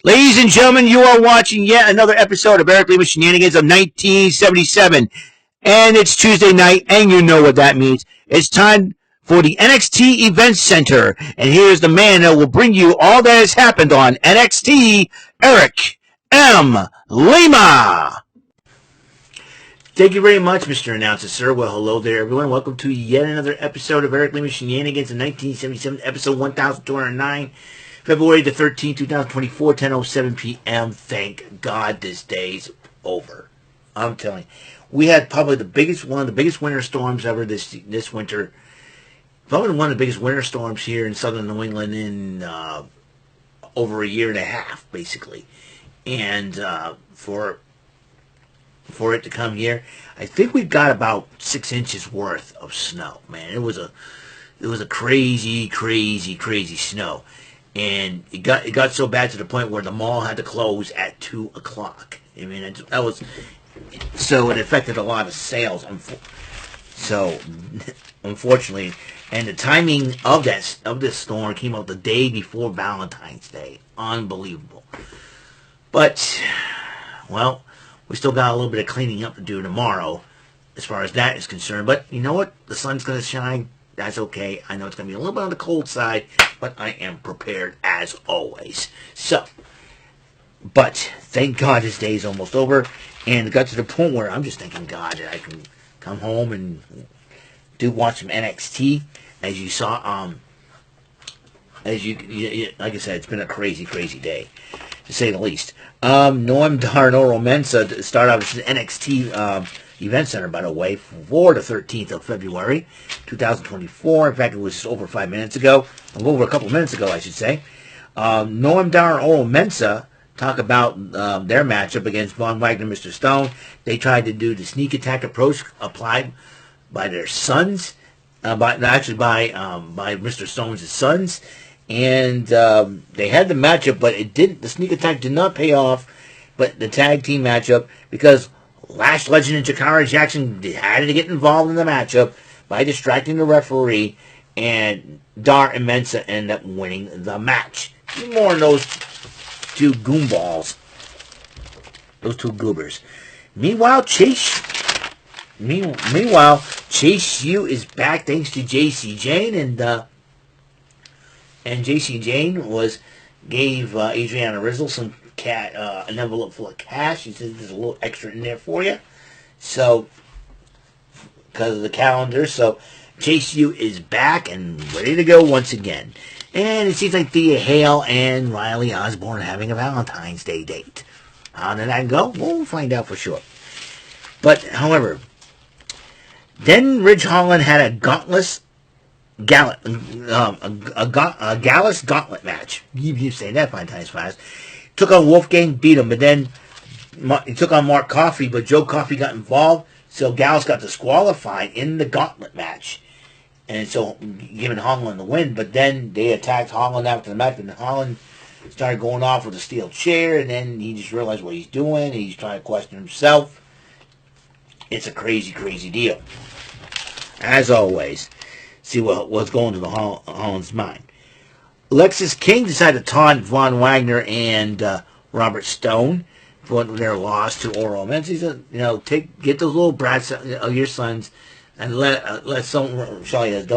Ladies and gentlemen, you are watching yet another episode of Eric Lima Shenanigans of 1977. And it's Tuesday night, and you know what that means. It's time for the NXT Event Center. And here's the man that will bring you all that has happened on NXT, Eric M. Lima. Thank you very much, Mr. Announcer, sir. Well, hello there, everyone. Welcome to yet another episode of Eric Lima Shenanigans in 1977, episode 1209. February the 13th, 2024, 10:07 p.m. Thank God this day's over. I'm telling you. We had probably one of the biggest winter storms ever this winter. Probably one of the biggest winter storms here in southern New England in over a year and a half, basically. And for it to come here, I think we got about 6 inches worth of snow. Man, it was a crazy, crazy, crazy snow. And it got so bad to the point where the mall had to close at 2 o'clock. I mean, that was, so it affected a lot of sales. So, unfortunately, and the timing of this storm came out the day before Valentine's Day. Unbelievable. But, well, we still got a little bit of cleaning up to do tomorrow, as far as that is concerned. But you know what? The sun's going to shine. That's okay. I know it's going to be a little bit on the cold side, but I am prepared as always. So, but thank God this day is almost over, and it got to the point where I'm just thanking God that I can come home and watch some NXT. As you saw, like I said, it's been a crazy, crazy day, to say the least. Noam Dar and Oro Mensah start out with NXT Event Center, by the way, for the 13th of February, 2024. In fact, it was over 5 minutes ago. Over a couple minutes ago, I should say. Noam Dar and Oro Mensah talk about their matchup against Von Wagner and Mr. Stone. They tried to do the sneak attack approach applied by their sons, by Mr. Stone's sons. And they had the matchup, but the sneak attack did not pay off, but the tag team matchup, because Lash Legend and Jakara Jackson had to get involved in the matchup by distracting the referee, and Dar and Mensah end up winning the match. More on those two goomballs. Those two goobers. Meanwhile, Chase U is back thanks to JC Jane, and JC Jane gave Adriana Rizzo an envelope full of cash. She said there's a little extra in there for you. So, because of the calendar. So, JCU is back and ready to go once again. And it seems like Thea Hale and Riley Osborne are having a Valentine's Day date. How did that go? We'll find out for sure. But, however, then Ridge Holland had a Gallus Gauntlet match. You say that 5 times fast. Took on Wolfgang, beat him, but then he took on Mark Coffey, but Joe Coffey got involved, so Gallus got disqualified in the Gauntlet match, and so giving Holland the win. But then they attacked Holland after the match, and Holland started going off with a steel chair, and then he just realized what he's doing, and he's trying to question himself. It's a crazy, crazy deal. As always, see what's going to Holland's mind. Lexis King decided to taunt Von Wagner and Robert Stone for their loss to Oro Mensah. He said, get those little brats of your sons and let someone show you. And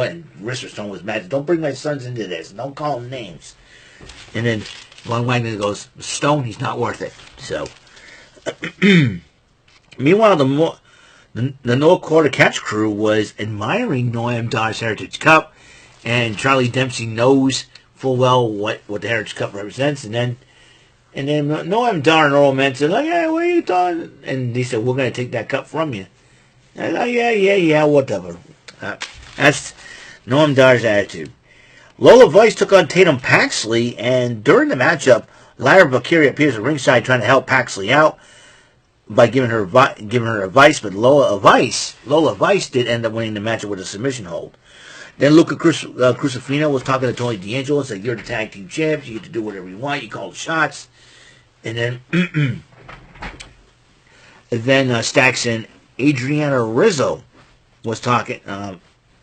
Mr. Stone was mad. Don't bring my sons into this. Don't call them names. And then Von Wagner goes, Stone, he's not worth it. So, meanwhile, the North Quarter Catch crew was admiring Noam Dar's Heritage Cup, and Charlie Dempsey knows full well what the Heritage Cup represents, and then Noam Dar and Earl Manson like, hey, what are you doing? And he said, we're going to take that cup from you. And I said, yeah, whatever. That's Noam Dar's attitude. Lola Vice took on Tatum Paxley, and during the matchup, Lyra Valkyria appears at ringside trying to help Paxley out by giving her advice, but Lola Vice did end up winning the matchup with a submission hold. Then Luca Crucifino was talking to Tony D'Angelo and said, you're the tag team champs, you get to do whatever you want, you call the shots. And then Stax and Adriana Rizzo was talking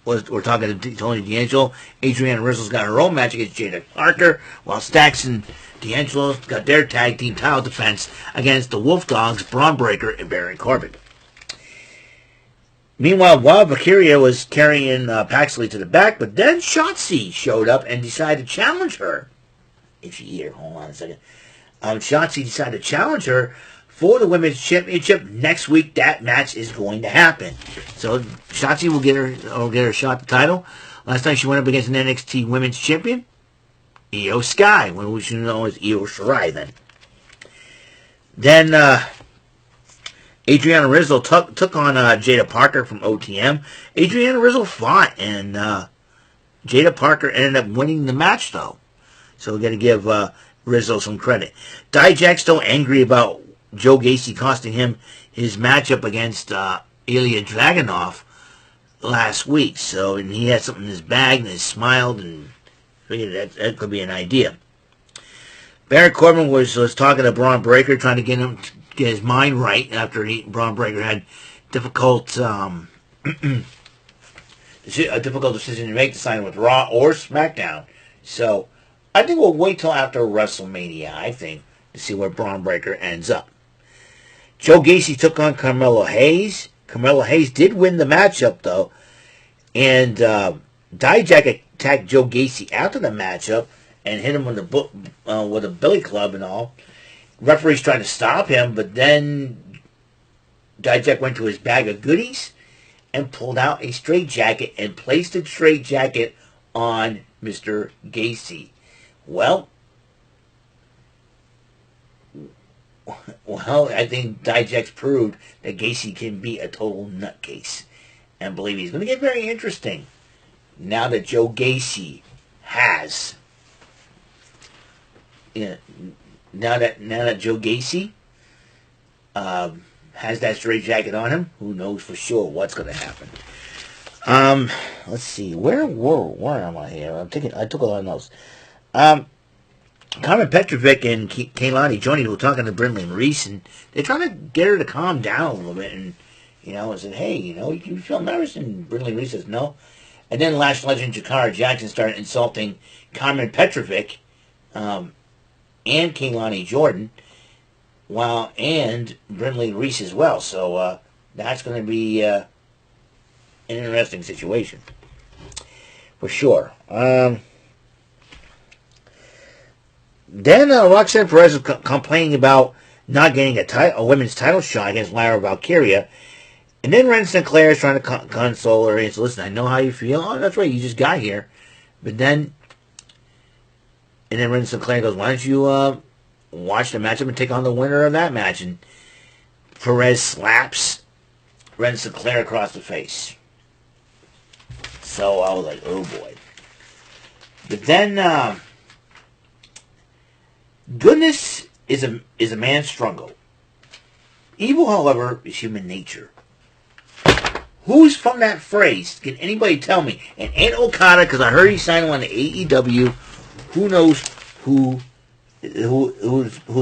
we're talking to Tony D'Angelo. Adriana Rizzo's got her own match against Jada Parker, while Stacks and D'Angelo's got their tag team title defense against the WolfDogs, Braun Breaker, and Baron Corbin. Meanwhile, Valkyria was carrying Paxley to the back, but then Shotzi showed up and decided to challenge her. Itchy ear, hold on a second. Shotzi decided to challenge her for the Women's Championship. Next week, that match is going to happen. So Shotzi will get her shot at the title. Last time she went up against an NXT Women's Champion, Io Sky, when we should know as Io Shirai then. Then Adriana Rizzo took on Jada Parker from OTM. Adriana Rizzo fought, and Jada Parker ended up winning the match, though. So we're going to give Rizzo some credit. Dijak's still angry about Joe Gacy costing him his matchup against Ilya Dragunov last week. So, and he had something in his bag, and he smiled, and figured that could be an idea. Baron Corbin was talking to Braun Breaker, trying to get his mind right after Braun Breaker had difficult a difficult decision to make, to sign with Raw or SmackDown. So I think we'll wait till after WrestleMania, I think, to see where Braun Breaker ends up. Joe Gacy took on Carmelo Hayes. Carmelo Hayes did win the matchup, though, and Dijak attacked Joe Gacy after the matchup and hit him with a billy club and all. Referees tried to stop him, but then Dijak went to his bag of goodies and pulled out a straitjacket and placed the straitjacket on Mr. Gacy. Well, I think Dijak's proved that Gacy can be a total nutcase. And believe me, it's going to get very interesting now that Joe Gacy has... Now that Joe Gacy has that straitjacket on him, who knows for sure what's going to happen. Let's see, where am I here? I took a lot of notes. Carmen Petrovic and Kaylani Johnny were talking to Brindley and Reese, and they're trying to get her to calm down a little bit, and said, hey, you feel nervous? And Brindley and Reese says no. And then Lash Legend Jakara Jackson started insulting Carmen Petrovic, and Kaylani Jordan, and Brindley Reese as well. So that's going to be an interesting situation, for sure. Then Roxanne Perez was complaining about not getting a women's title shot against Lyra Valkyria. And then Ren Sinclair is trying to console her and says, listen, I know how you feel. Oh, that's right, you just got here. But then... And then Ren Sinclair goes, why don't you watch the matchup and take on the winner of that match? And Perez slaps Ren Sinclair across the face. So I was like, oh boy. But then, goodness is a man's struggle. Evil, however, is human nature. Who's from that phrase? Can anybody tell me? And ain't Okada, because I heard he signed on to AEW. Who knows who's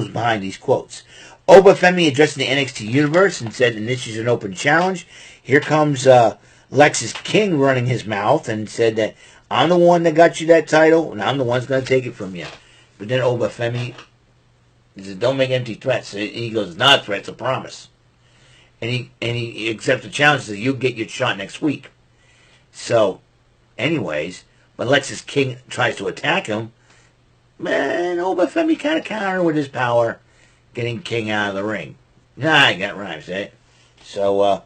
behind these quotes? Obafemi addressed the NXT universe and said, and this is an open challenge. Here comes Lexis King running his mouth and said that I'm the one that got you that title, and I'm the one that's going to take it from you. But then Obafemi said, don't make empty threats. And he goes, it's not a threat, it's a promise. And he accepts the challenge that you'll get your shot next week. So, anyways, when Lexis King tries to attack him, man, Obafemi kind of countered with his power, getting King out of the ring. Nah, I got rhymes, eh? So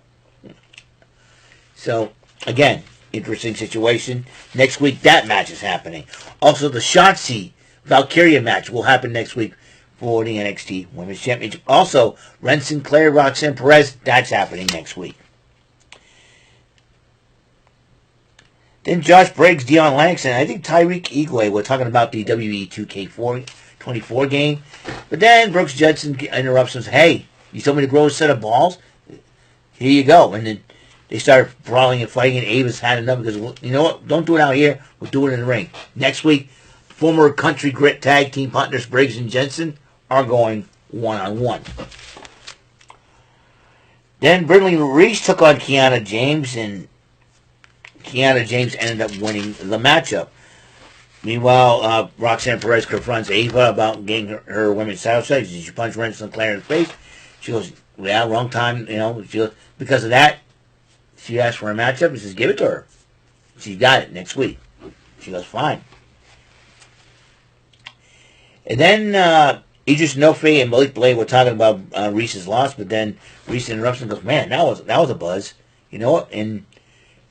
again, interesting situation. Next week, that match is happening. Also, the Shotzi Valkyria match will happen next week for the NXT Women's Championship. Also, Ren Sinclair, Roxanne Perez, that's happening next week. Then Josh Briggs, Dion Langston, I think Tyreek Igwe were talking about the WWE 2K24 game. But then Brooks Judson interrupts and says, hey, you told me to grow a set of balls? Here you go. And then they started brawling and fighting, and Ava's had enough because, you know what, don't do it out here, we'll do it in the ring. Next week, former Country Grit tag team partners Briggs and Jensen are going one-on-one. Then Brindley Reese took on Kiana James, and Kiana James ended up winning the matchup. Meanwhile, Roxanne Perez confronts Ava about getting her women's title shot. She punched Ren Sinclair in the face. She goes, "Yeah, wrong time." Because of that, she asked for a matchup. He says, "Give it to her." She got it next week. She goes, "Fine." And then Idris Nofe and Malik Blade were talking about Reese's loss, but then Reese interrupts and goes, "Man, that was a buzz." You know what? And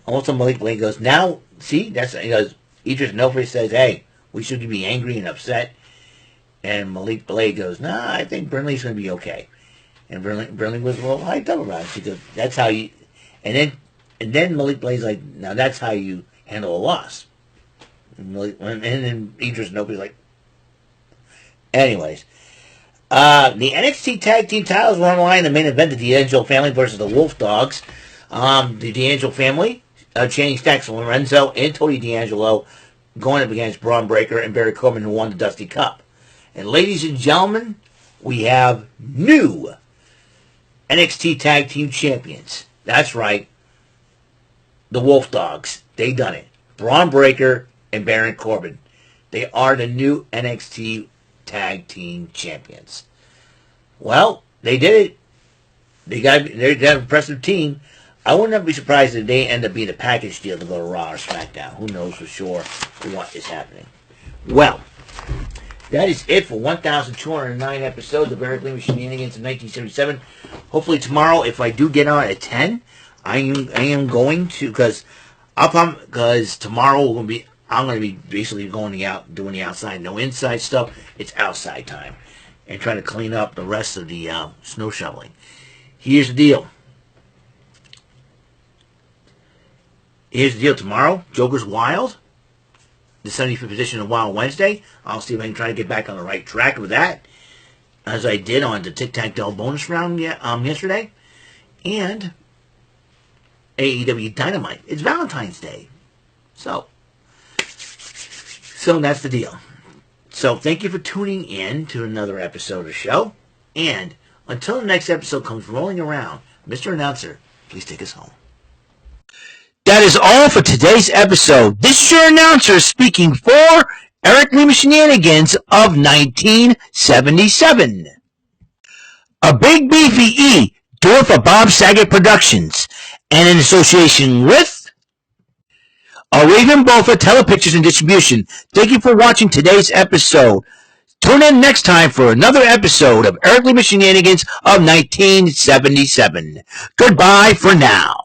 also Malik Blade goes, "Now, see, he goes." Idris Nofe says, "Hey, we should be angry and upset." And Malik Blade goes, "Nah, I think Brinley's going to be okay." And Brinley was a little hyped up about it. She goes, "That's how you..." And then Malik Blade's like, "Now that's how you handle a loss." And then Idris Nope's like... Anyways. The NXT Tag Team titles were on the line in the main event of the D'Angelo family versus the WolfDogs. The D'Angelo family, Channing Stacks, Lorenzo, and Tony D'Angelo going up against Braun Breaker and Barry Corbin, who won the Dusty Cup. And ladies and gentlemen, we have new NXT Tag Team Champions. That's right. The WolfDogs. They done it. Braun Breaker and Baron Corbin. They are the new NXT Tag Team Champions. Well, they did it. They're an impressive team. I wouldn't be surprised if they end up being a package deal to go to Raw or SmackDown. Who knows for sure what is happening. Well, that is it for 1,209 episodes of Eric Lima Shenanigans in 1977. Hopefully tomorrow, if I do get on at 10, I am going to, because tomorrow I'm going to be basically going out, doing the outside, no inside stuff. It's outside time, and trying to clean up the rest of the snow shoveling. Here's the deal. Tomorrow, Joker's Wild, the 75th edition of Wild Wednesday. I'll see if I can try to get back on the right track with that, as I did on the Tic Tac Del bonus round yesterday. And AEW Dynamite. It's Valentine's Day. So that's the deal. So thank you for tuning in to another episode of the show. And until the next episode comes rolling around, Mr. Announcer, please take us home. That is all for today's episode. This is your announcer speaking for Eric Lima Shenanigans of 1977. A Big Beefy E, doing for Bob Saget Productions, and in association with a Raven Bofa Telepictures and Distribution. Thank you for watching today's episode. Tune in next time for another episode of Eric Lima Shenanigans of 1977. Goodbye for now.